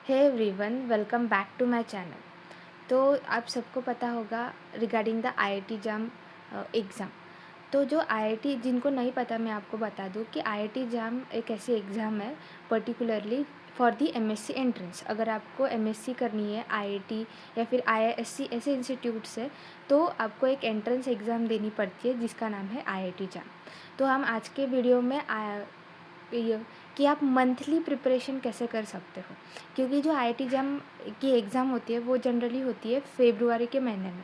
Hey everyone, welcome back to my channel. तो आप सबको पता होगा regarding the IIT JAM exam. तो जो आईआईटी जिनको नहीं पता, मैं आपको बता दूं कि आईआईटी जैम एक ऐसी एग्ज़ाम है particularly for the MSc entrance. अगर आपको एमएससी करनी है आईआईटी या फिर आईआईएससी ऐसे इंस्टीट्यूट से, तो आपको एक एंट्रेंस एग्ज़ाम देनी पड़ती है जिसका नाम है आईआईटी जैम। तो हम आज के वीडियो में ये कि आप मंथली प्रिपरेशन कैसे कर सकते हो, क्योंकि जो आईआईटी जैम की एग्ज़ाम होती है वो जनरली होती है फेब्रुआरी के महीने में।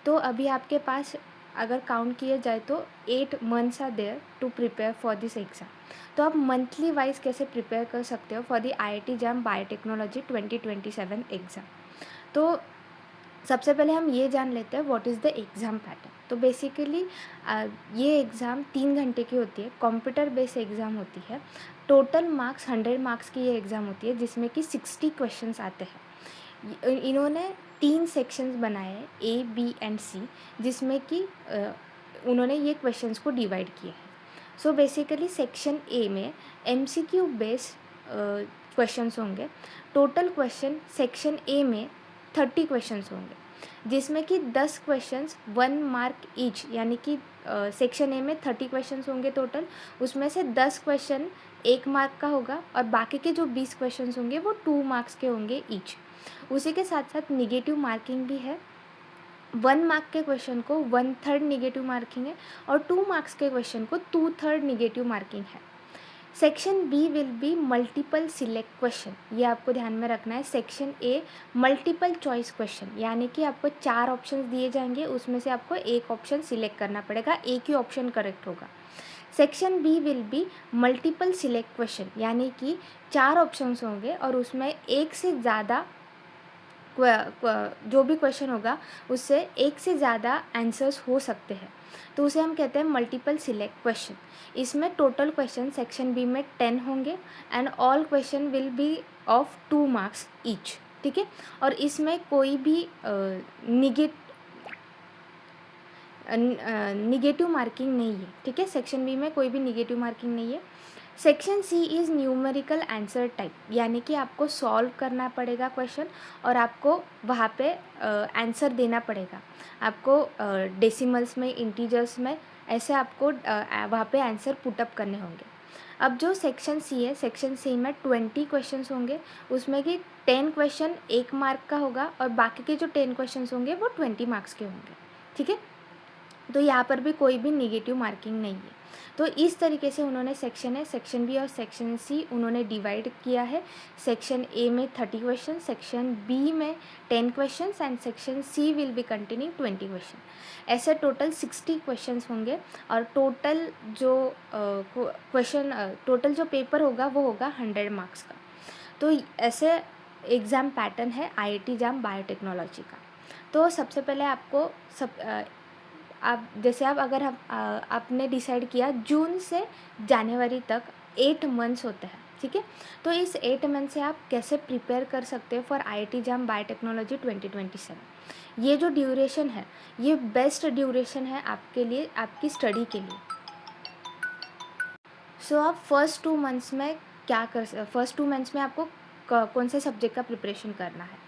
तो अभी आपके पास अगर काउंट किया जाए तो 8 months are there to prepare for this exam. तो आप मंथली वाइज कैसे प्रिपेयर कर सकते हो for the IIT JAM biotechnology 2027 exam. तो सबसे पहले हम ये जान लेते हैं what is the exam pattern. तो बेसिकली ये एग्ज़ाम 3 घंटे की होती है, कंप्यूटर बेस्ड एग्ज़ाम होती है। टोटल मार्क्स 100 मार्क्स की ये एग्ज़ाम होती है जिसमें कि 60 क्वेश्चंस आते हैं। इन्होंने 3 सेक्शंस बनाए हैं, ए बी एंड सी, जिसमें कि उन्होंने ये क्वेश्चंस को डिवाइड किया है। सो बेसिकली सेक्शन ए में एमसीक्यू बेस्ड क्वेश्चंस होंगे। टोटल क्वेश्चन सेक्शन ए में 30 क्वेश्चंस होंगे, जिसमें कि 10 क्वेश्चंस 1 मार्क ईच, यानी कि सेक्शन ए में 30 क्वेश्चंस होंगे टोटल। उसमें से 10 क्वेश्चन 1 मार्क का होगा और बाकी के जो 20 क्वेश्चंस होंगे वो 2 मार्क्स के होंगे ईच। उसी के साथ साथ निगेटिव मार्किंग भी है। 1 मार्क के क्वेश्चन को 1/3 निगेटिव मार्किंग है और 2 मार्क्स के क्वेश्चन को 2/3 निगेटिव मार्किंग है। Section B will be multiple select question, ये आपको ध्यान में रखना है। Section A multiple choice question, यानी कि आपको 4 ऑप्शंस दिए जाएंगे, उसमें से आपको एक ऑप्शन सिलेक्ट करना पड़ेगा, एक ही ऑप्शन करेक्ट होगा। Section B will be multiple select question, यानी कि 4 ऑप्शंस होंगे और उसमें एक से ज़्यादा जो भी क्वेश्चन होगा उससे एक से ज़्यादा आंसर्स हो सकते हैं, तो उसे हम कहते हैं मल्टीपल सिलेक्ट क्वेश्चन। इसमें टोटल क्वेश्चन सेक्शन बी में 10 होंगे and all question will be of 2 marks each, ठीक है। और इसमें कोई भी निगेटिव मार्किंग नहीं है, ठीक है। सेक्शन बी में कोई भी निगेटिव मार्किंग नहीं है। Section C is numerical answer type, यानी कि आपको सॉल्व करना पड़ेगा क्वेश्चन और आपको वहाँ पे आंसर देना पड़ेगा। आपको डेसिमल्स में, इंटीजर्स में, ऐसे आपको वहाँ पे आंसर पुटअप करने होंगे। अब जो सेक्शन सी है, सेक्शन सी में 20 क्वेश्चंस होंगे, उसमें कि 10 क्वेश्चन 1 मार्क का होगा और बाकी के जो 10 क्वेश्चंस होंगे वो 20 मार्क्स के होंगे, ठीक है। तो यहाँ पर भी कोई भी निगेटिव मार्किंग नहीं है। तो इस तरीके से उन्होंने सेक्शन ए, सेक्शन बी और सेक्शन सी उन्होंने डिवाइड किया है। सेक्शन ए में 30 क्वेश्चन, सेक्शन बी में 10 question and section C will be continue 20 question. ऐसे टोटल 60 क्वेश्चंस होंगे और टोटल जो टोटल जो पेपर होगा वो होगा 100 मार्क्स का। तो ऐसे एग्ज़ाम पैटर्न है आईआईटी जैम बायोटेक्नोलॉजी का। तो सबसे पहले आपको आप जैसे आप अगर आपने डिसाइड किया जून से जनवरी तक 8 मंथ्स होते हैं, ठीक है। तो इस 8 मंथ से आप कैसे प्रिपेयर कर सकते हो फॉर आईआईटी जैम बायोटेक्नोलॉजी 2027। ये जो ड्यूरेशन है ये बेस्ट ड्यूरेशन है आपके लिए, आपकी स्टडी के लिए। सो आप फर्स्ट 2 मंथ्स में आपको कौन से सब्जेक्ट का प्रिपरेशन करना है।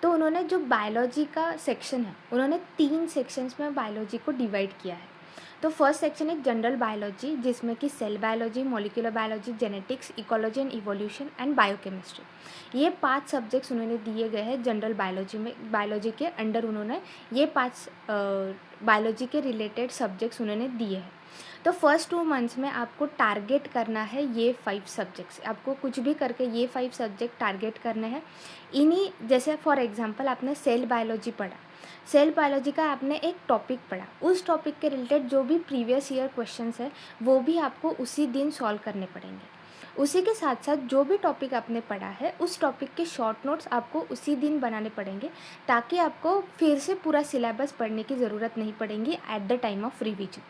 तो उन्होंने जो बायोलॉजी का सेक्शन है, उन्होंने 3 सेक्शंस में बायोलॉजी को डिवाइड किया है। तो फर्स्ट सेक्शन है जनरल बायोलॉजी, जिसमें कि cell biology, molecular biology, genetics, ecology and evolution and biochemistry. ये 5 सब्जेक्ट्स उन्होंने दिए गए हैं जनरल बायोलॉजी में। बायोलॉजी के अंडर उन्होंने ये 5 बायोलॉजी के रिलेटेड सब्जेक्ट्स उन्होंने दिए हैं। तो फर्स्ट 2 मंथ्स में आपको टारगेट करना है ये 5 सब्जेक्ट्स। आपको कुछ भी करके ये 5 सब्जेक्ट टारगेट करने हैं। इन्हीं जैसे फॉर एग्जांपल आपने सेल बायोलॉजी पढ़ा, सेल बायोलॉजी का आपने एक टॉपिक पढ़ा, उस टॉपिक के रिलेटेड जो भी प्रीवियस ईयर क्वेश्चंस है वो भी आपको उसी दिन सॉल्व करने पड़ेंगे। उसी के साथ साथ जो भी टॉपिक आपने पढ़ा है उस टॉपिक के शॉर्ट नोट्स आपको उसी दिन बनाने पड़ेंगे, ताकि आपको फिर से पूरा सिलेबस पढ़ने की ज़रूरत नहीं पड़ेगी at the time of revision.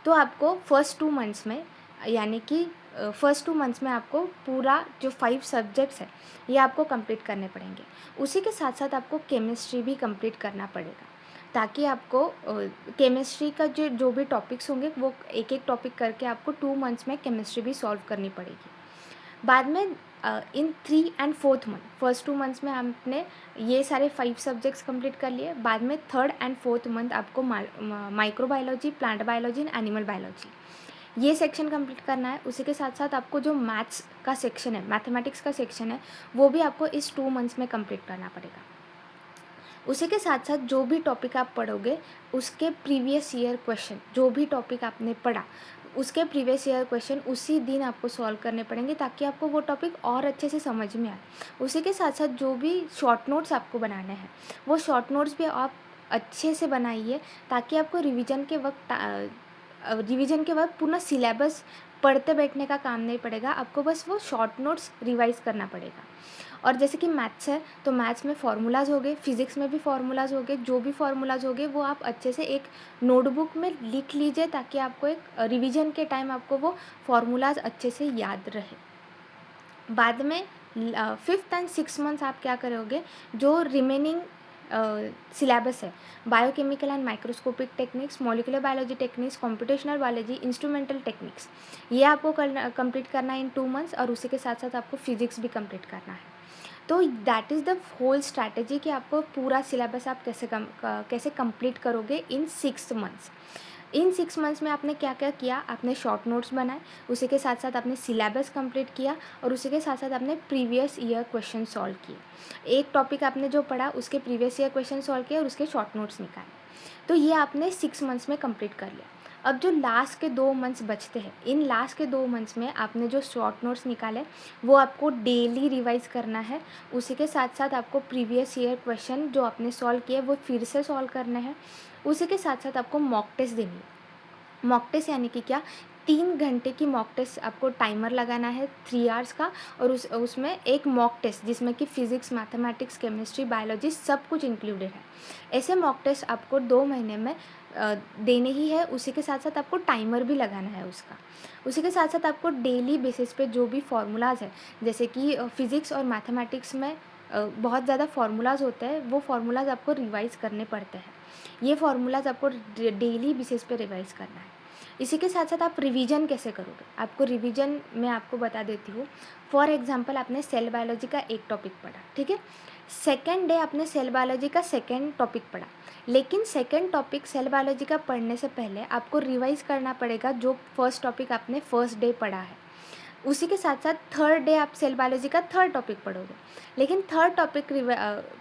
तो आपको फर्स्ट 2 मंथ्स में, यानी कि फर्स्ट 2 मंथ्स में आपको पूरा जो 5 सब्जेक्ट्स है ये आपको कंप्लीट करने पड़ेंगे। उसी के साथ साथ आपको केमिस्ट्री भी कंप्लीट करना पड़ेगा, ताकि आपको केमिस्ट्री का जो जो भी टॉपिक्स होंगे वो एक एक टॉपिक करके आपको 2 मंथ्स में केमिस्ट्री भी सॉल्व करनी पड़ेगी। बाद में इन 3 and 4th month, first 2 months में आपने ये सारे 5 सब्जेक्ट्स कंप्लीट कर लिए। बाद में 3rd एंड 4th मंथ आपको microbiology, plant biology and animal biology ये सेक्शन कंप्लीट करना है। उसी के साथ साथ आपको जो मैथ्स का सेक्शन है, मैथमेटिक्स का सेक्शन है, वो भी आपको इस 2 मंथ्स में कंप्लीट करना पड़ेगा। उसी के साथ साथ जो भी टॉपिक आप पढ़ोगे उसके प्रीवियस ईयर क्वेश्चन, जो भी टॉपिक आपने पढ़ा उसके प्रीवियस ईयर क्वेश्चन उसी दिन आपको सॉल्व करने पड़ेंगे, ताकि आपको वो टॉपिक और अच्छे से समझ में आए। उसी के साथ साथ जो भी शॉर्ट नोट्स आपको बनाने हैं, वो शॉर्ट नोट्स भी आप अच्छे से बनाइए, ताकि आपको रिवीजन के वक्त पूरा सिलेबस पढ़ते बैठने का काम नहीं पड़ेगा, आपको बस वो शॉर्ट नोट्स रिवाइज़ करना पड़ेगा। और जैसे कि मैथ्स है, तो मैथ्स में फार्मूलाज़ हो गए, फिज़िक्स में भी फार्मूलाज़ हो गए, जो भी फार्मूलाज़ हो गए वो आप अच्छे से एक नोटबुक में लिख लीजिए, ताकि आपको एक रिवीजन के टाइम आपको वो फार्मूलाज़ अच्छे से याद रहे। बाद में 5th एंड 6th मंथ्स आप क्या करोगे, जो रिमेनिंग सिलेबस है, biochemical and microscopic techniques, molecular biology techniques, computational biology, instrumental techniques, ये आपको कंप्लीट करना है इन 2 मंथ्स। और उसी के साथ साथ आपको फिजिक्स भी कंप्लीट करना है। तो that is the whole strategy कि आपको पूरा सिलेबस आप कैसे कंप्लीट करोगे इन 6 मंथ्स। इन 6 मंथ्स में आपने क्या क्या किया, आपने शॉर्ट नोट्स बनाए, उसी के साथ साथ आपने सिलेबस कंप्लीट किया, और उसी के साथ साथ आपने प्रीवियस ईयर क्वेश्चन सॉल्व किए। एक टॉपिक आपने जो पढ़ा उसके प्रीवियस ईयर क्वेश्चन सॉल्व किए और उसके शॉर्ट नोट्स निकाले। तो ये आपने 6 मंथ्स में कंप्लीट कर लिया। अब जो लास्ट के 2 मंथ्स बचते हैं, इन लास्ट के 2 मंथ्स में आपने जो शॉर्ट नोट्स निकाले वो आपको डेली रिवाइज़ करना है। उसी के साथ साथ आपको प्रीवियस ईयर क्वेश्चन जो आपने सॉल्व किए वो फिर से सॉल्व करने हैं। उसी के साथ साथ आपको मॉक टेस्ट देनी है। मॉक टेस्ट यानी कि क्या, 3 घंटे की मॉक टेस्ट आपको टाइमर लगाना है 3 आवर्स का, और उसमें एक मॉक टेस्ट जिसमें कि फिजिक्स, मैथमेटिक्स, केमिस्ट्री, बायोलॉजी सब कुछ इंक्लूडेड है। ऐसे मॉक टेस्ट आपको 2 महीने में देने ही है। उसी के साथ साथ आपको टाइमर भी लगाना है उसका। उसी के साथ साथ आपको डेली बेसिस पे जो भी फार्मूलाज़ है, जैसे कि फिज़िक्स और मैथमेटिक्स में बहुत ज़्यादा फार्मूलाज़ होते हैं, वो फार्मूलाज़ आपको रिवाइज़ करने पड़ते हैं। ये फार्मूलाज़ आपको डेली बेसिस पे रिवाइज़ करना है। इसी के साथ साथ आप रिवीजन कैसे करोगे, आपको रिवीजन मैं आपको बता देती हूँ। फॉर एग्जांपल आपने सेल बायोलॉजी का एक टॉपिक पढ़ा, ठीक है। सेकेंड डे आपने सेल बायोलॉजी का सेकेंड टॉपिक पढ़ा, लेकिन सेकेंड टॉपिक सेल बायोलॉजी का पढ़ने से पहले आपको रिवाइज़ करना पड़ेगा जो फर्स्ट टॉपिक आपने फर्स्ट डे पढ़ा है। उसी के साथ साथ थर्ड डे आप सेल बायोलॉजी का थर्ड टॉपिक पढ़ोगे, लेकिन थर्ड टॉपिक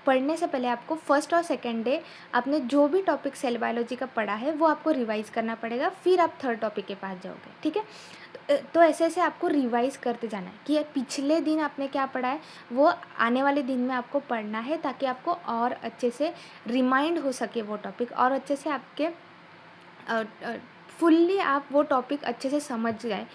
पढ़ने से पहले आपको फर्स्ट और सेकेंड डे आपने जो भी टॉपिक सेल बायोलॉजी का पढ़ा है वो आपको रिवाइज़ करना पड़ेगा, फिर आप थर्ड टॉपिक के पास जाओगे, ठीक है। तो ऐसे ऐसे आपको रिवाइज़ करते जाना है कि पिछले दिन आपने क्या पढ़ा है वो आने वाले दिन में आपको पढ़ना है, ताकि आपको और अच्छे से रिमाइंड हो सके वो टॉपिक, और अच्छे से आपके फुल्ली आप वो टॉपिक अच्छे से समझ जाए,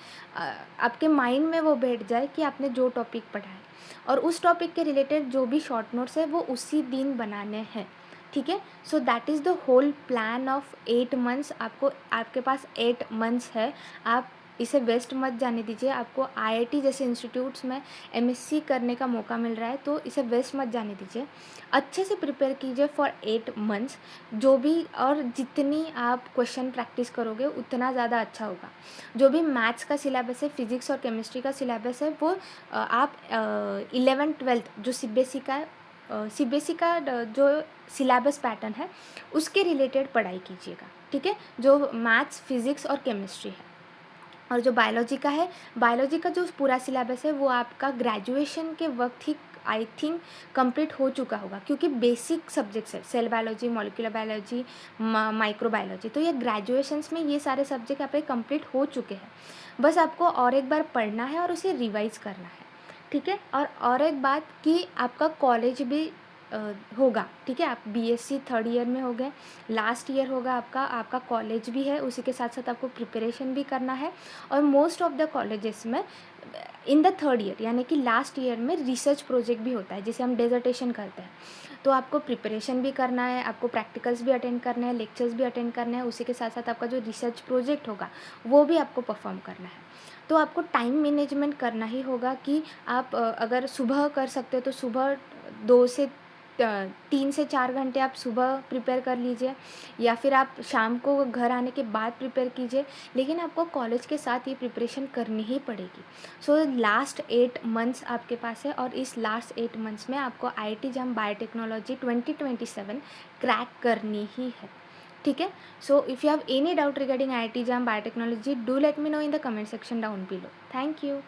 आपके माइंड में वो बैठ जाए कि आपने जो टॉपिक पढ़ा है, और उस टॉपिक के रिलेटेड जो भी शॉर्ट नोट्स है वो उसी दिन बनाने हैं, ठीक है। So that is the whole plan of 8 months. आपके पास 8 मंथ्स है, आप इसे वेस्ट मत जाने दीजिए। आपको आईआईटी जैसे इंस्टीट्यूट्स में एमएससी करने का मौका मिल रहा है, तो इसे वेस्ट मत जाने दीजिए। अच्छे से प्रिपेयर कीजिए फॉर 8 मंथ्स। जो भी और जितनी आप क्वेश्चन प्रैक्टिस करोगे उतना ज़्यादा अच्छा होगा। जो भी मैथ्स का सिलेबस है, फिजिक्स और केमिस्ट्री का सिलेबस है, वो आप 11th-12th जो सीबीएसई का जो सिलेबस पैटर्न है उसके रिलेटेड पढ़ाई कीजिएगा, ठीक है। जो मैथ्स, फिजिक्स और केमिस्ट्री है, और जो बायोलॉजी का है, बायोलॉजी का जो पूरा सिलेबस है वो आपका ग्रेजुएशन के वक्त ही आई थिंक कंप्लीट हो चुका होगा, क्योंकि बेसिक सब्जेक्ट्स है cell biology, molecular biology, microbiology, तो ये ग्रेजुएशंस में ये सारे सब्जेक्ट आपके कंप्लीट हो चुके हैं। बस आपको और एक बार पढ़ना है और उसे रिवाइज़ करना है, ठीक है। और एक बात कि आपका कॉलेज भी होगा, ठीक है। आप बीएससी थर्ड ईयर में हो गए, लास्ट ईयर होगा आपका कॉलेज भी है, उसी के साथ साथ आपको प्रिपरेशन भी करना है। और मोस्ट ऑफ द कॉलेजेस में इन द थर्ड ईयर यानी कि लास्ट ईयर में रिसर्च प्रोजेक्ट भी होता है, जिसे हम डेजर्टेशन करते हैं। तो आपको प्रिपरेशन भी करना है, आपको प्रैक्टिकल्स भी अटेंड करने हैं, लेक्चर्स भी अटेंड करने हैं, उसी के साथ साथ आपका जो रिसर्च प्रोजेक्ट होगा वो भी आपको परफॉर्म करना है। तो आपको टाइम मैनेजमेंट करना ही होगा कि आप अगर सुबह कर सकते हो तो सुबह 2 से 3 से 4 घंटे आप सुबह प्रिपेयर कर लीजिए या फिर आप शाम को घर आने के बाद प्रिपेयर कीजिए, लेकिन आपको कॉलेज के साथ ये प्रिपरेशन करनी ही पड़ेगी। सो लास्ट 8 मंथ्स आपके पास है और इस लास्ट 8 मंथ्स में आपको आईआईटी जाम बायोटेक्नोलॉजी 2027 क्रैक करनी ही है, ठीक है? So if you have any doubt regarding IIT JAM Biotechnology, do let me know in the comment section down below. Thank you.